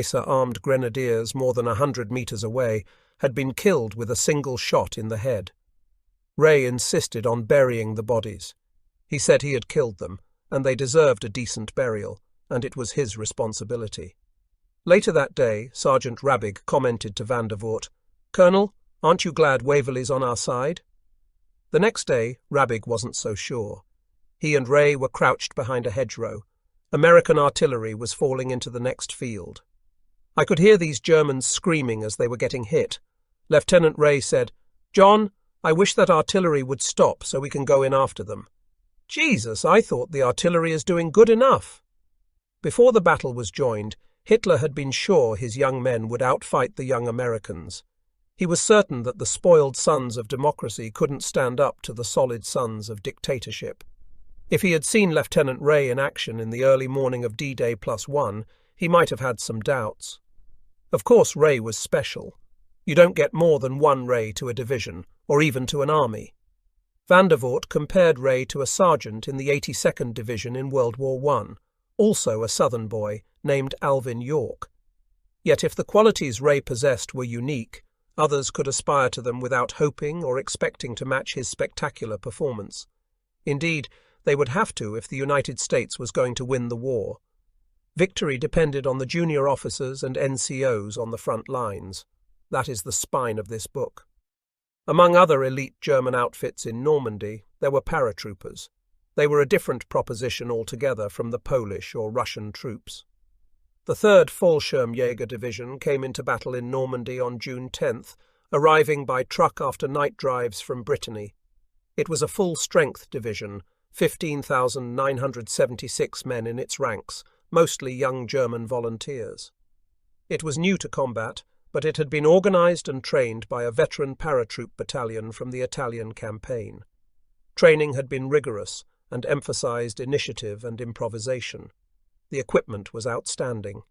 armed grenadiers more than 100 meters away had been killed with a single shot in the head. Ray insisted on burying the bodies. He said he had killed them, and they deserved a decent burial, and it was his responsibility. Later that day, Sergeant Rabbig commented to Vandervoort, "Colonel, aren't you glad Waverley's on our side?" The next day, Rabbig wasn't so sure. He and Ray were crouched behind a hedgerow. American artillery was falling into the next field. I could hear these Germans screaming as they were getting hit. Lieutenant Ray said, "John, I wish that artillery would stop so we can go in after them." "Jesus, I thought the artillery is doing good enough." Before the battle was joined, Hitler had been sure his young men would outfight the young Americans. He was certain that the spoiled sons of democracy couldn't stand up to the solid sons of dictatorship. If he had seen Lieutenant Ray in action in the early morning of D-Day +1, he might have had some doubts. Of course, Ray was special. You don't get more than one Ray to a division, or even to an army. Vandervoort compared Ray to a sergeant in the 82nd Division in World War I, also a Southern boy named Alvin York. Yet if the qualities Ray possessed were unique, others could aspire to them without hoping or expecting to match his spectacular performance. Indeed, they would have to if the United States was going to win the war. Victory depended on the junior officers and NCOs on the front lines. That is the spine of this book. Among other elite German outfits in Normandy, there were paratroopers. They were a different proposition altogether from the Polish or Russian troops. The 3rd Fallschirmjäger Division came into battle in Normandy on June 10th, arriving by truck after night drives from Brittany. It was a full-strength division, 15,976 men in its ranks, mostly young German volunteers. It was new to combat, but it had been organized and trained by a veteran paratroop battalion from the Italian campaign. Training had been rigorous and emphasized initiative and improvisation. The equipment was outstanding.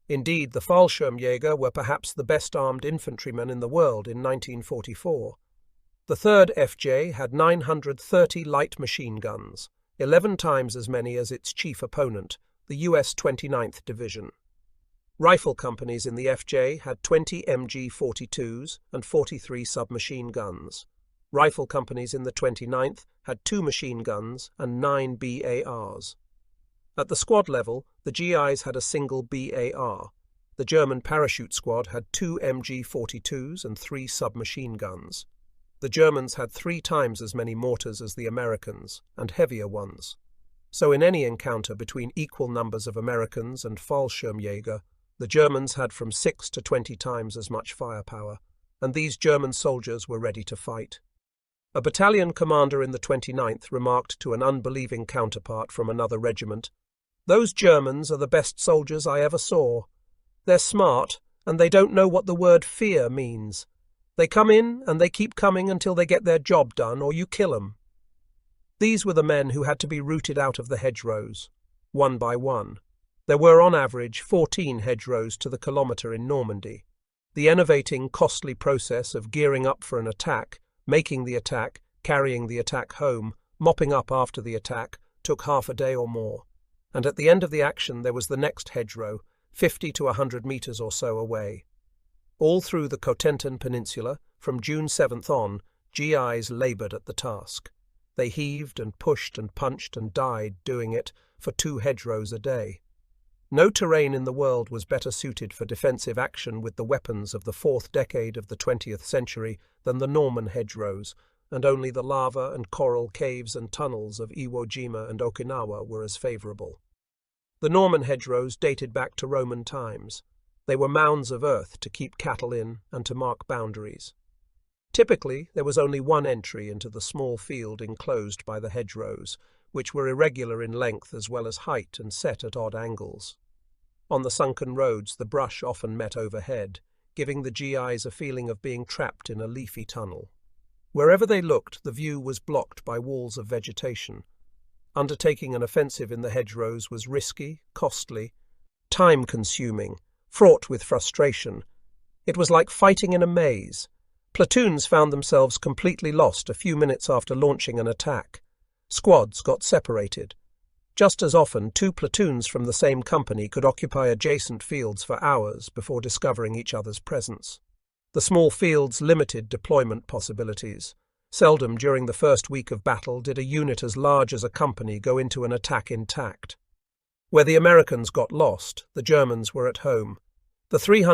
Indeed, the Fallschirmjäger were perhaps the best-armed infantrymen in the world in 1944. The 3rd FJ had 930 light machine guns, 11 times as many as its chief opponent, the US 29th Division. Rifle companies in the FJ had 20 MG-42s and 43 submachine guns. Rifle companies in the 29th had 2 machine guns and 9 BARs. At the squad level, the GIs had a single BAR. The German parachute squad had 2 MG-42s and 3 submachine guns. The Germans had 3 times as many mortars as the Americans, and heavier ones. So in any encounter between equal numbers of Americans and Fallschirmjäger, the Germans had from 6 to 20 times as much firepower, and these German soldiers were ready to fight. A battalion commander in the 29th remarked to an unbelieving counterpart from another regiment, "Those Germans are the best soldiers I ever saw. They're smart, and they don't know what the word fear means. They come in, and they keep coming until they get their job done, or you kill 'em." These were the men who had to be rooted out of the hedgerows, one by one. There were, on average, 14 hedgerows to the kilometre in Normandy. The enervating, costly process of gearing up for an attack, making the attack, carrying the attack home, mopping up after the attack, took half a day or more. And at the end of the action there was the next hedgerow, 50 to 100 metres or so away. All through the Cotentin Peninsula, from June 7th on, GIs laboured at the task. They heaved and pushed and punched and died doing it for 2 hedgerows a day. No terrain in the world was better suited for defensive action with the weapons of the 4th decade of the 20th century than the Norman hedgerows, and only the lava and coral caves and tunnels of Iwo Jima and Okinawa were as favourable. The Norman hedgerows dated back to Roman times. They were mounds of earth to keep cattle in and to mark boundaries. Typically, there was only one entry into the small field enclosed by the hedgerows, which were irregular in length as well as height and set at odd angles. On the sunken roads, the brush often met overhead, giving the GIs a feeling of being trapped in a leafy tunnel. Wherever they looked, the view was blocked by walls of vegetation. Undertaking an offensive in the hedgerows was risky, costly, time-consuming, fraught with frustration. It was like fighting in a maze. Platoons found themselves completely lost a few minutes after launching an attack. Squads got separated. Just as often, two platoons from the same company could occupy adjacent fields for hours before discovering each other's presence. The small fields limited deployment possibilities. Seldom during the first week of battle did a unit as large as a company go into an attack intact. Where the Americans got lost, the Germans were at home. The 300